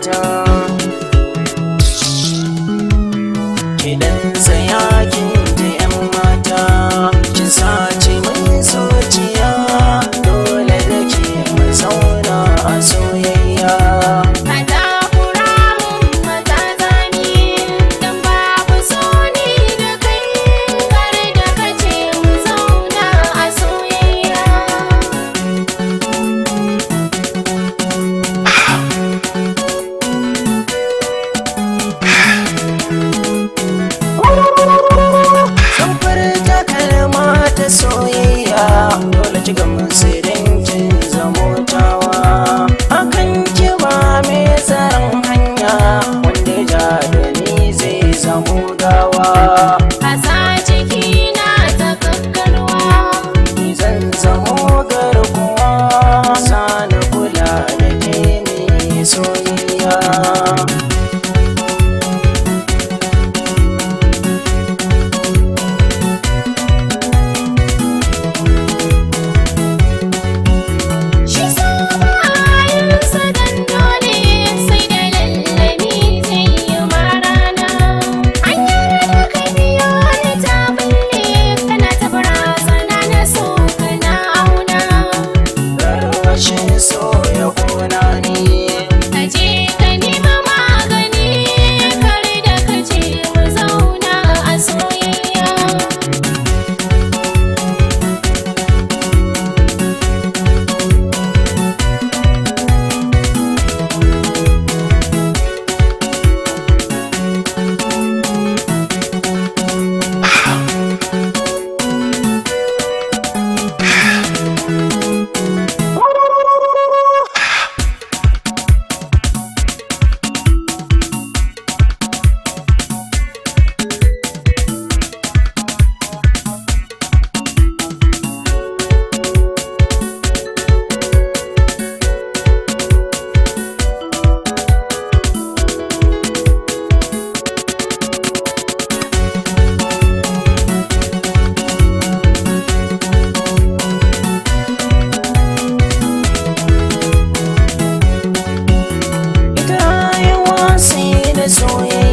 mata kidan tsayakin da 'yan mata kin sace mai zuciya dole da ke mu zauna a soyayya. Soyayya dole ki gamu sai kin zamo tawa akan ki ba me tsaron hanya wanda ja da ni zai zamo gawa kasa ciki na ta kakkarwa ni zan zamo garkuwa sana kula da ke mai soyayya. So ya kona ni kaje ka nima magani kare da kaje mu zauna a soyayya. Soyayya